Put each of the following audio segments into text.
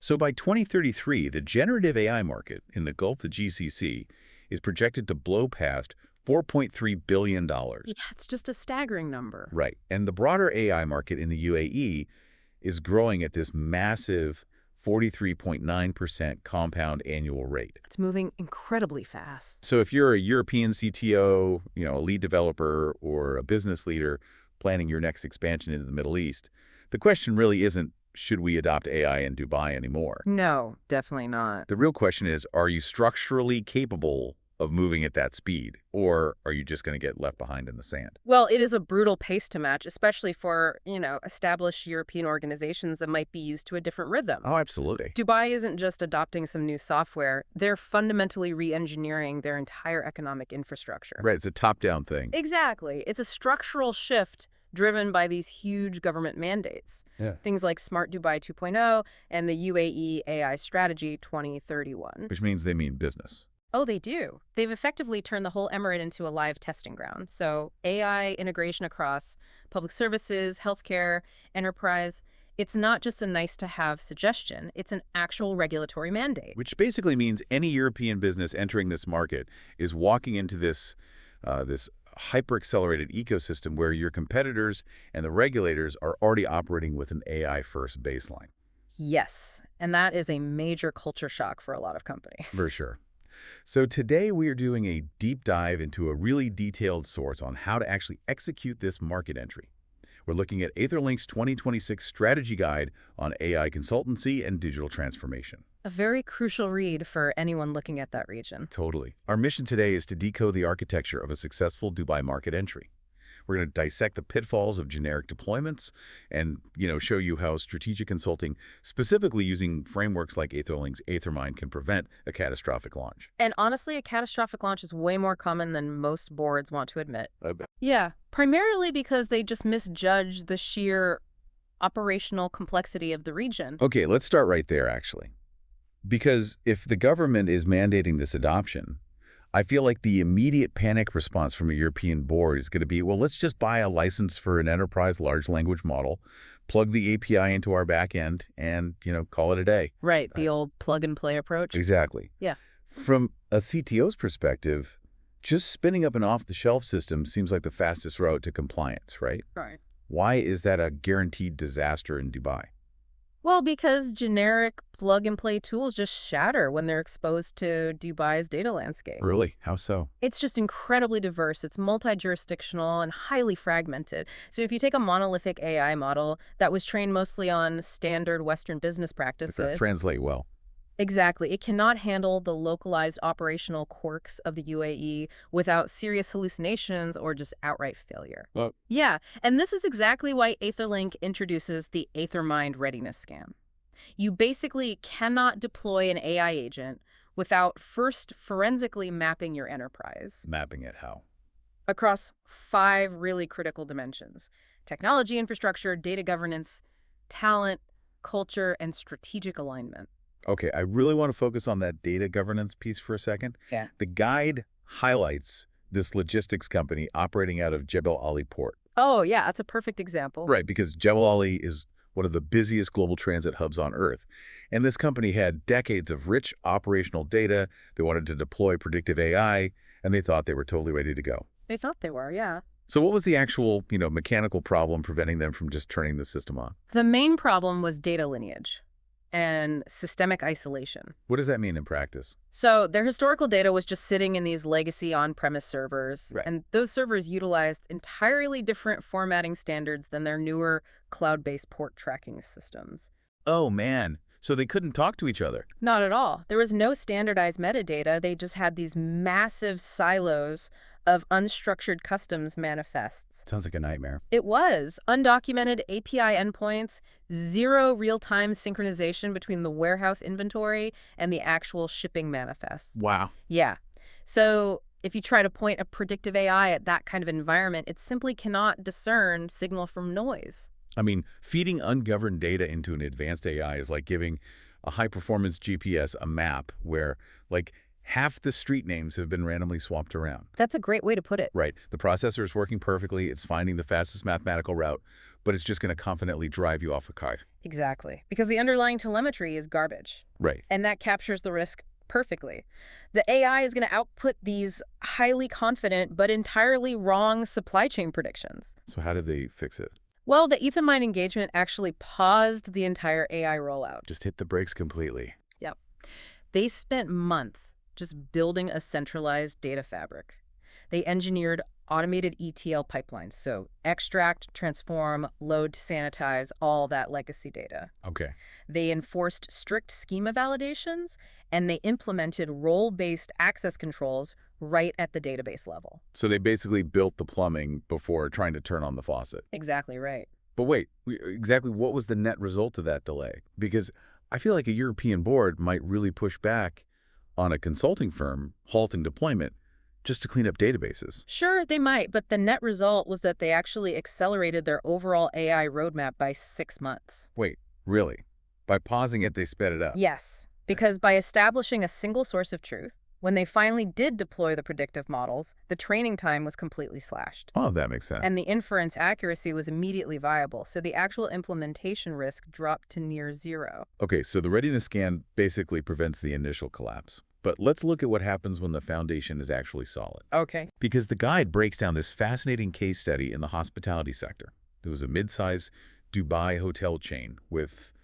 So by 2033, the generative AI market in the Gulf of GCC is projected to blow past $4.3 billion. Yeah, it's just a staggering number. Right. And the broader AI market in the UAE is growing at this massive 43.9% compound annual rate. It's moving incredibly fast. So if you're a European CTO, a lead developer, or a business leader planning your next expansion into the Middle East, the question really isn't, should we adopt AI in Dubai anymore? No, definitely not. The real question is, are you structurally capable of moving at that speed, or are you just going to get left behind in the sand? Well, it is a brutal pace to match, especially for, established European organizations that might be used to a different rhythm. Oh, absolutely. Dubai isn't just adopting some new software. They're fundamentally re-engineering their entire economic infrastructure. Right, it's a top-down thing. Exactly. It's a structural shift driven by these huge government mandates. Yeah. Things like Smart Dubai 2.0 and the UAE AI Strategy 2031. Which means they mean business. Oh, they do. They've effectively turned the whole Emirate into a live testing ground. So AI integration across public services, healthcare, enterprise, it's not just a nice-to-have suggestion. It's an actual regulatory mandate. Which basically means any European business entering this market is walking into this hyper-accelerated ecosystem where your competitors and the regulators are already operating with an AI-first baseline. Yes, and that is a major culture shock for a lot of companies. For sure. So today we are doing a deep dive into a really detailed source on how to actually execute this market entry. We're looking at AetherLink's 2026 strategy guide on AI consultancy and digital transformation. A very crucial read for anyone looking at that region. Totally. Our mission today is to decode the architecture of a successful Dubai market entry. We're going to dissect the pitfalls of generic deployments and, show you how strategic consulting, specifically using frameworks like Aetherlinks Aethermine, can prevent a catastrophic launch. And honestly, a catastrophic launch is way more common than most boards want to admit. I bet. Yeah, primarily because they just misjudge the sheer operational complexity of the region. Okay, let's start right there, actually. Because if the government is mandating this adoption, I feel like the immediate panic response from a European board is going to be, well, let's just buy a license for an enterprise large language model, plug the API into our back end, and, call it a day. Right, the old plug-and-play approach. Exactly. Yeah. From a CTO's perspective, just spinning up an off-the-shelf system seems like the fastest route to compliance, right? Right. Why is that a guaranteed disaster in Dubai? Well, because generic plug-and-play tools just shatter when they're exposed to Dubai's data landscape. Really? How so? It's just incredibly diverse. It's multi-jurisdictional and highly fragmented. So if you take a monolithic AI model that was trained mostly on standard Western business practices... Translate well. Exactly. It cannot handle the localized operational quirks of the UAE without serious hallucinations or just outright failure. Yeah, and this is exactly why AetherLink introduces the Aethermine readiness scan. You basically cannot deploy an AI agent without first forensically mapping your enterprise. Mapping it how? Across 5 really critical dimensions: technology infrastructure, data governance, talent, culture, and strategic alignment. Okay, I really want to focus on that data governance piece for a second. Yeah. The guide highlights this logistics company operating out of Jebel Ali port. Oh, yeah, that's a perfect example. Right, because Jebel Ali is one of the busiest global transit hubs on Earth. And this company had decades of rich operational data. They wanted to deploy predictive AI, and they thought they were totally ready to go. They thought they were, yeah. So what was the actual, mechanical problem preventing them from just turning the system on? The main problem was data lineage and systemic isolation. What does that mean in practice? So their historical data was just sitting in these legacy on-premise servers, right. And those servers utilized entirely different formatting standards than their newer cloud-based port tracking systems. Oh, man. So they couldn't talk to each other? Not at all. There was no standardized metadata. They just had these massive silos of unstructured customs manifests. Sounds like a nightmare. It was. Undocumented API endpoints, zero real-time synchronization between the warehouse inventory and the actual shipping manifests. Wow. Yeah. So if you try to point a predictive AI at that kind of environment, it simply cannot discern signal from noise. I mean, feeding ungoverned data into an advanced AI is like giving a high-performance GPS a map where, half the street names have been randomly swapped around. That's a great way to put it. Right. The processor is working perfectly. It's finding the fastest mathematical route. but it's just going to confidently drive you off a kite. Exactly. Because the underlying telemetry is garbage. Right. And that captures the risk perfectly. The AI is going to output these highly confident but entirely wrong supply chain predictions. So how did they fix it? Well, the Aethermine engagement actually paused the entire AI rollout. Just hit the brakes completely. Yep. They spent months just building a centralized data fabric. They engineered automated ETL pipelines, so extract, transform, load to sanitize all that legacy data. Okay. They enforced strict schema validations, and they implemented role-based access controls right at the database level. So they basically built the plumbing before trying to turn on the faucet. Exactly right. But wait, exactly what was the net result of that delay? Because I feel like a European board might really push back on a consulting firm halting deployment just to clean up databases. Sure, they might, but the net result was that they actually accelerated their overall AI roadmap by 6 months. Wait, really? By pausing it, they sped it up? Yes, because by establishing a single source of truth, when they finally did deploy the predictive models, the training time was completely slashed. Oh, that makes sense. And the inference accuracy was immediately viable, so the actual implementation risk dropped to near zero. Okay, so the readiness scan basically prevents the initial collapse. But let's look at what happens when the foundation is actually solid. Okay. Because the guide breaks down this fascinating case study in the hospitality sector. There was a mid-size Dubai hotel chain with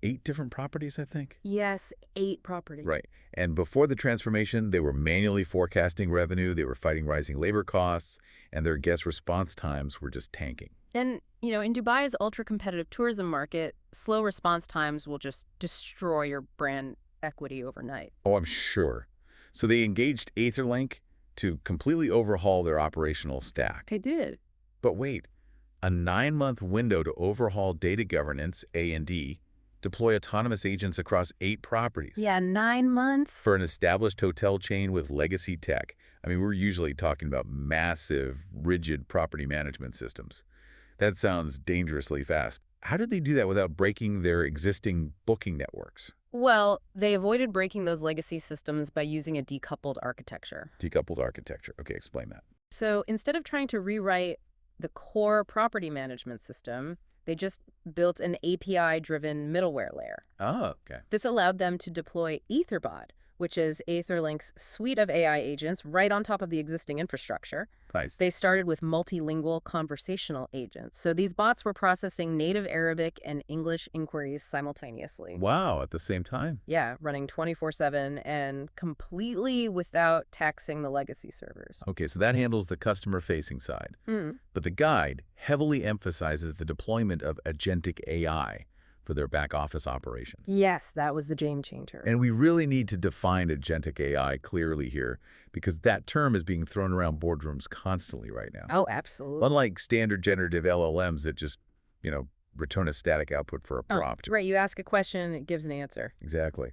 8 different properties, I think. Yes, 8 properties. Right. And before the transformation, they were manually forecasting revenue, they were fighting rising labor costs, and their guest response times were just tanking. And, in Dubai's ultra-competitive tourism market, slow response times will just destroy your brand equity overnight. Oh, I'm sure. So they engaged AetherLink to completely overhaul their operational stack. They did. But wait, a 9-month window to overhaul data governance, A&D, deploy autonomous agents across 8 properties. Yeah, 9 months. For an established hotel chain with legacy tech. I mean, we're usually talking about massive, rigid property management systems. That sounds dangerously fast. How did they do that without breaking their existing booking networks? Well, they avoided breaking those legacy systems by using a decoupled architecture. Decoupled architecture. Okay, explain that. So instead of trying to rewrite the core property management system, they just built an API-driven middleware layer. Oh, okay. This allowed them to deploy Etherbot, which is Aetherlink's suite of AI agents right on top of the existing infrastructure. Nice. They started with multilingual conversational agents. So these bots were processing native Arabic and English inquiries simultaneously. Wow, at the same time? Yeah, running 24/7 and completely without taxing the legacy servers. Okay, so that handles the customer-facing side. But the guide heavily emphasizes the deployment of agentic AI for their back-office operations. Yes, that was the game changer. And we really need to define agentic AI clearly here, because that term is being thrown around boardrooms constantly right now. Oh, absolutely. Unlike standard generative LLMs that just, return a static output for a prompt. Right, you ask a question, it gives an answer. Exactly.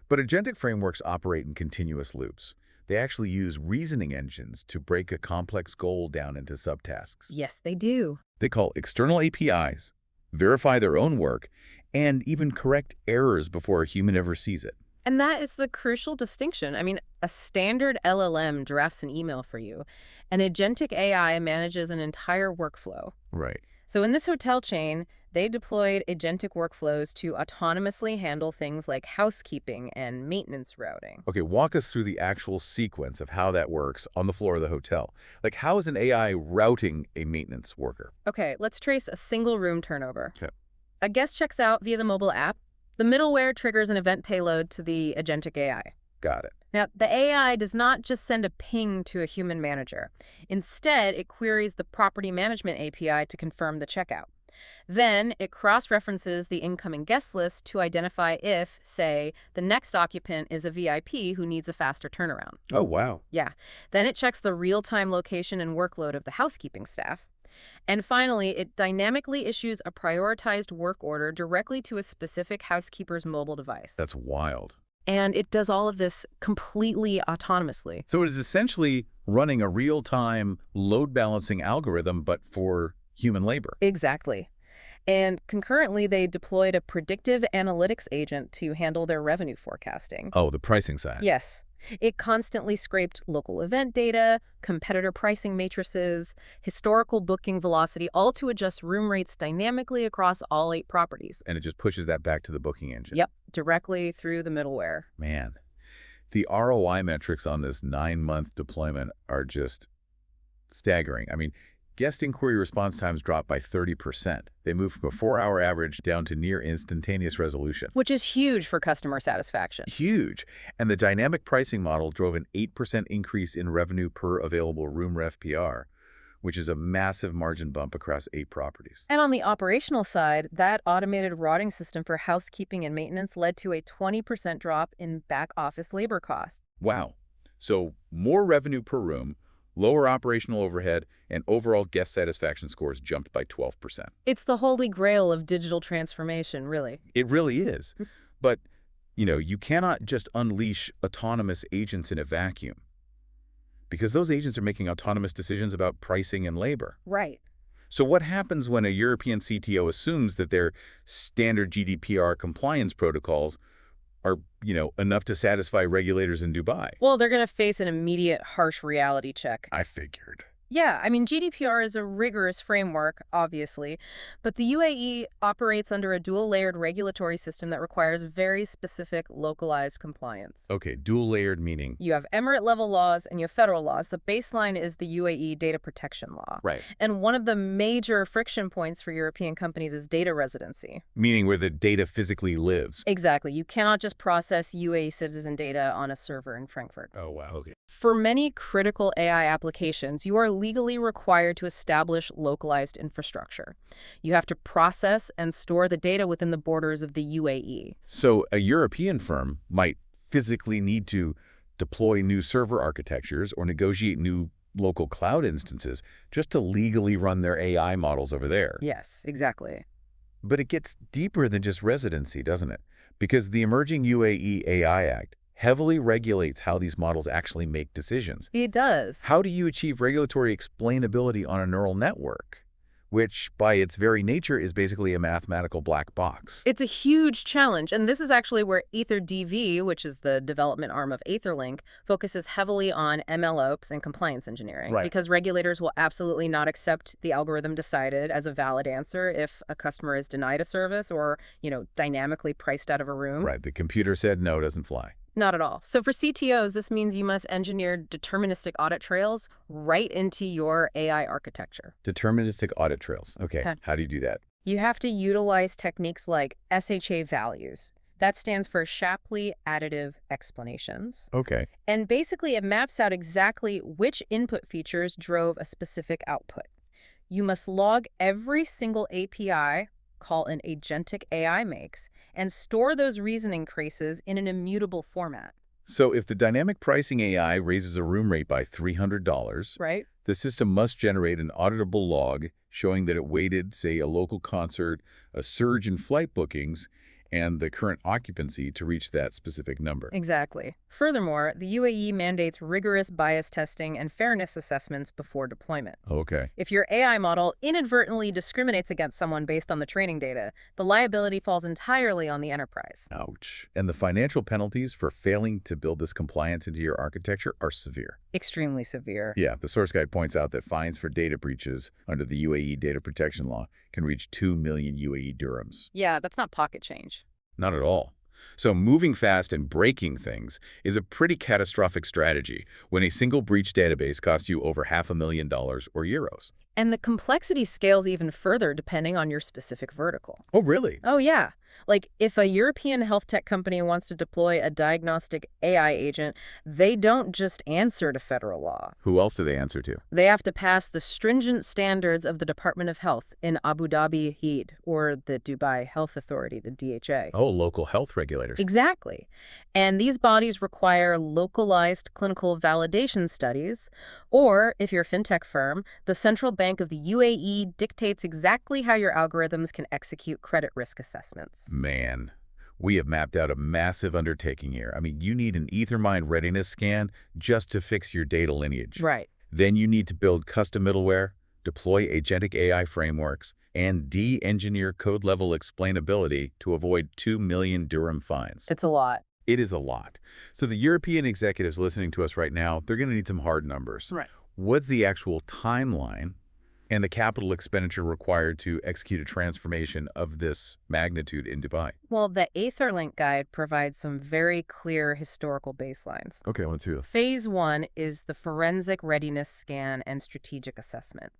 But agentic frameworks operate in continuous loops. They actually use reasoning engines to break a complex goal down into subtasks. Yes, they do. They call external APIs, verify their own work, and even correct errors before a human ever sees it. And that is the crucial distinction. I mean, a standard LLM drafts an email for you. An agentic AI manages an entire workflow. Right. So in this hotel chain, they deployed agentic workflows to autonomously handle things like housekeeping and maintenance routing. Okay, walk us through the actual sequence of how that works on the floor of the hotel. Like, how is an AI routing a maintenance worker? Okay, let's trace a single room turnover. Okay. A guest checks out via the mobile app. The middleware triggers an event payload to the agentic AI. Got it. Now, the AI does not just send a ping to a human manager. Instead, it queries the property management API to confirm the checkout. Then, it cross-references the incoming guest list to identify if, say, the next occupant is a VIP who needs a faster turnaround. Oh, wow. Yeah. Then it checks the real-time location and workload of the housekeeping staff. And finally, it dynamically issues a prioritized work order directly to a specific housekeeper's mobile device. That's wild. And it does all of this completely autonomously. So it is essentially running a real-time load balancing algorithm, but for human labor. Exactly. And concurrently, they deployed a predictive analytics agent to handle their revenue forecasting. Oh, the pricing side. Yes. It constantly scraped local event data, competitor pricing matrices, historical booking velocity, all to adjust room rates dynamically across all 8 properties. And it just pushes that back to the booking engine. Yep, directly through the middleware. Man, the ROI metrics on this 9-month deployment are just staggering. I mean, guest inquiry response times dropped by 30%. They moved from a 4-hour average down to near instantaneous resolution. Which is huge for customer satisfaction. Huge. And the dynamic pricing model drove an 8% increase in revenue per available room RevPR, which is a massive margin bump across 8 properties. And on the operational side, that automated routing system for housekeeping and maintenance led to a 20% drop in back-office labor costs. Wow. So more revenue per room, lower operational overhead, and overall guest satisfaction scores jumped by 12%. It's the holy grail of digital transformation, really. It really is. But, you cannot just unleash autonomous agents in a vacuum, because those agents are making autonomous decisions about pricing and labor. Right. So what happens when a European CTO assumes that their standard GDPR compliance protocols are, enough to satisfy regulators in Dubai? Well, they're going to face an immediate harsh reality check. I figured. Yeah, I mean, GDPR is a rigorous framework, obviously, but the UAE operates under a dual-layered regulatory system that requires very specific localized compliance. Okay, dual-layered meaning? You have Emirate-level laws and you have federal laws. The baseline is the UAE data protection law. Right. And one of the major friction points for European companies is data residency. Meaning where the data physically lives. Exactly. You cannot just process UAE citizen data on a server in Frankfurt. Oh, wow. Okay. For many critical AI applications, you are legally required to establish localized infrastructure. You have to process and store the data within the borders of the UAE. So a European firm might physically need to deploy new server architectures or negotiate new local cloud instances just to legally run their AI models over there. Yes, exactly. But it gets deeper than just residency, doesn't it? Because the emerging UAE AI Act heavily regulates how these models actually make decisions. It does. How do you achieve regulatory explainability on a neural network, which by its very nature is basically a mathematical black box? It's a huge challenge, and this is actually where EtherDV, which is the development arm of AetherLink, focuses heavily on MLOps and compliance engineering. Right. Because regulators will absolutely not accept the algorithm decided as a valid answer if a customer is denied a service or, dynamically priced out of a room. Right. The computer said no doesn't fly. Not at all. So for CTOs, this means you must engineer deterministic audit trails right into your AI architecture. Deterministic audit trails. Okay. How do you do that? You have to utilize techniques like SHA values. That stands for Shapley Additive Explanations. Okay. And basically, it maps out exactly which input features drove a specific output. You must log every single API call an agentic AI makes and store those reasoning traces in an immutable format. So if the dynamic pricing AI raises a room rate by $300, right, the system must generate an auditable log showing that it weighted, say, a local concert, a surge in flight bookings, and the current occupancy to reach that specific number. Exactly. Furthermore, the UAE mandates rigorous bias testing and fairness assessments before deployment. Okay. If your AI model inadvertently discriminates against someone based on the training data, the liability falls entirely on the enterprise. Ouch. And the financial penalties for failing to build this compliance into your architecture are severe. Extremely severe. Yeah, the source guide points out that fines for data breaches under the UAE data protection law can reach 2 million UAE dirhams. Yeah, that's not pocket change. Not at all. So moving fast and breaking things is a pretty catastrophic strategy when a single breach database costs you over $500,000 or euros. And the complexity scales even further depending on your specific vertical. Oh, really? Oh, yeah. Like, if a European health tech company wants to deploy a diagnostic AI agent, they don't just answer to federal law. Who else do they answer to? They have to pass the stringent standards of the Department of Health in Abu Dhabi HEAD, or the Dubai Health Authority, the DHA. Oh, local health regulators. Exactly. And these bodies require localized clinical validation studies, or, if you're a fintech firm, the Central Bank of the UAE dictates exactly how your algorithms can execute credit risk assessments. Man, we have mapped out a massive undertaking here. I mean, you need an Aethermine readiness scan just to fix your data lineage. Right. Then you need to build custom middleware, deploy agentic AI frameworks, and de-engineer code-level explainability to avoid 2 million dirham fines. It's a lot. It is a lot. So the European executives listening to us right now, they're going to need some hard numbers. Right. What's the actual timeline and the capital expenditure required to execute a transformation of this magnitude in Dubai? Well, the AetherLink guide provides some very clear historical baselines. Okay, let's hear. Phase 1 is the forensic readiness scan and strategic assessment.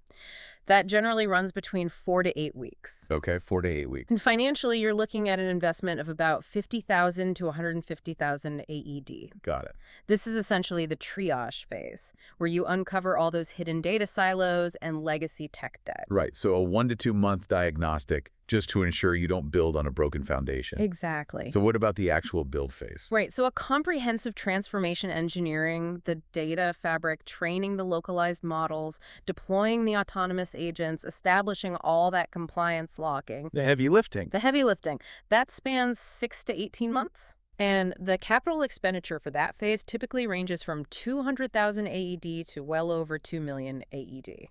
That generally runs between 4 to 8 weeks. Okay, 4 to 8 weeks. And financially, you're looking at an investment of about 50,000 to 150,000 AED. Got it. This is essentially the triage phase, where you uncover all those hidden data silos and legacy tech debt. Right, so a 1 to 2 month diagnostic just to ensure you don't build on a broken foundation. Exactly. So what about the actual build phase? Right, so a comprehensive transformation engineering, the data fabric, training the localized models, deploying the autonomous agents, establishing all that compliance logging. The heavy lifting. The heavy lifting, that spans 6 to 18 months. And the capital expenditure for that phase typically ranges from 200,000 AED to well over 2 million AED.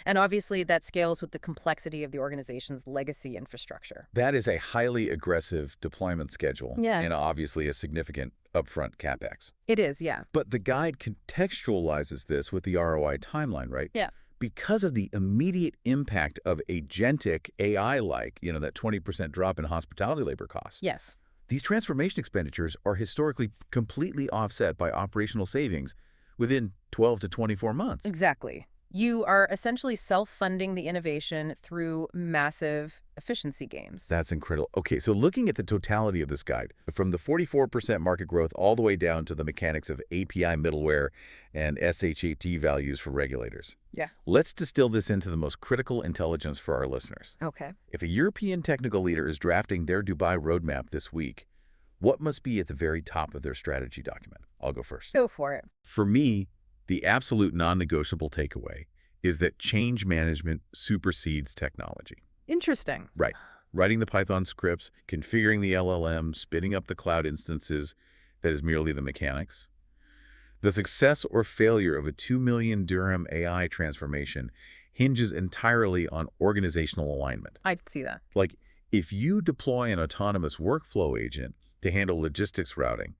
And obviously that scales with the complexity of the organization's legacy infrastructure. That is a highly aggressive deployment schedule. Yeah. And obviously a significant upfront CapEx. It is, yeah. But the guide contextualizes this with the ROI timeline, right? Yeah. Because of the immediate impact of agentic AI-like, that 20% drop in hospitality labor costs. Yes. These transformation expenditures are historically completely offset by operational savings within 12 to 24 months. Exactly. You are essentially self-funding the innovation through massive efficiency gains. That's incredible. Okay, so looking at the totality of this guide, from the 44% market growth all the way down to the mechanics of API middleware and SHAT values for regulators. Yeah. Let's distill this into the most critical intelligence for our listeners. Okay. If a European technical leader is drafting their Dubai roadmap this week, what must be at the very top of their strategy document? I'll go first. Go for it. For me, the absolute non-negotiable takeaway is that change management supersedes technology. Interesting. Right. Writing the Python scripts, configuring the LLM, spinning up the cloud instances, that is merely the mechanics. The success or failure of a 2 million dirham AI transformation hinges entirely on organizational alignment. I see that. Like, if you deploy an autonomous workflow agent to handle logistics routing,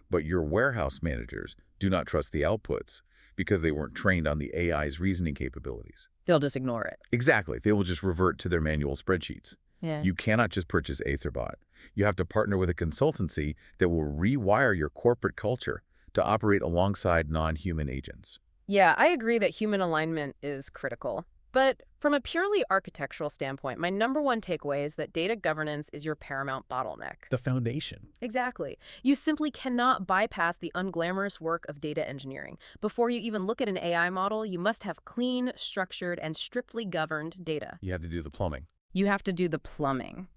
but your warehouse managers do not trust the outputs because they weren't trained on the AI's reasoning capabilities. They'll just ignore it. Exactly. They will just revert to their manual spreadsheets. Yeah. You cannot just purchase AetherBot. You have to partner with a consultancy that will rewire your corporate culture to operate alongside non-human agents. Yeah, I agree that human alignment is critical. But from a purely architectural standpoint, my number one takeaway is that data governance is your paramount bottleneck. The foundation. Exactly. You simply cannot bypass the unglamorous work of data engineering. Before you even look at an AI model, you must have clean, structured, and strictly governed data. You have to do the plumbing. You have to do the plumbing.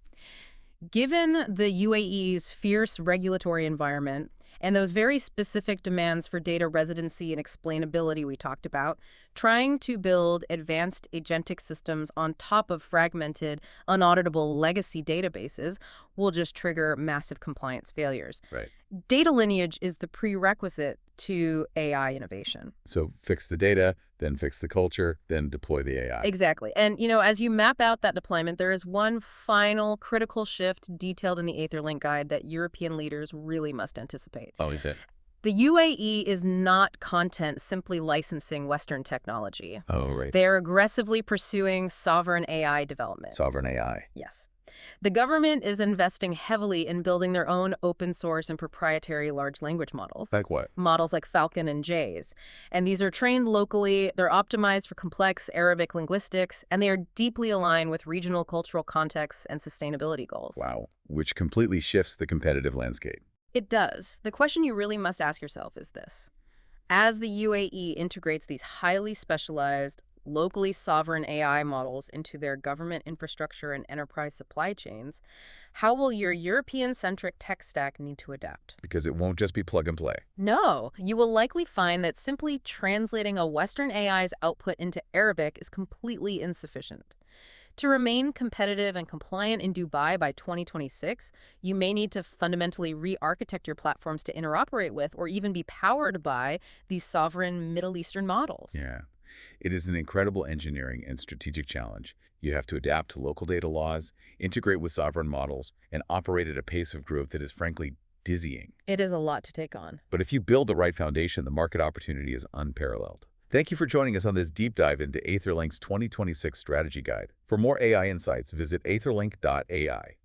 Given the UAE's fierce regulatory environment and those very specific demands for data residency and explainability we talked about, trying to build advanced agentic systems on top of fragmented, unauditable legacy databases will just trigger massive compliance failures. Right. Data lineage is the prerequisite to AI innovation. So fix the data, then fix the culture, then deploy the AI. Exactly. And, as you map out that deployment, there is one final critical shift detailed in the AetherLink guide that European leaders really must anticipate. Oh, okay. The UAE is not content simply licensing Western technology. Oh, right. They are aggressively pursuing sovereign AI development. Sovereign AI. Yes. The government is investing heavily in building their own open source and proprietary large language models. Like what? Models like Falcon and Jays. And these are trained locally, they're optimized for complex Arabic linguistics, and they are deeply aligned with regional cultural contexts and sustainability goals. Wow. Which completely shifts the competitive landscape. It does. The question you really must ask yourself is this. As the UAE integrates these highly specialized, locally sovereign AI models into their government infrastructure and enterprise supply chains, how will your European-centric tech stack need to adapt? Because it won't just be plug and play. No, you will likely find that simply translating a Western AI's output into Arabic is completely insufficient. To remain competitive and compliant in Dubai by 2026, you may need to fundamentally re-architect your platforms to interoperate with or even be powered by these sovereign Middle Eastern models. Yeah. It is an incredible engineering and strategic challenge. You have to adapt to local data laws, integrate with sovereign models, and operate at a pace of growth that is frankly dizzying. It is a lot to take on. But if you build the right foundation, the market opportunity is unparalleled. Thank you for joining us on this deep dive into Aetherlink's 2026 strategy guide. For more AI insights, visit aetherlink.ai.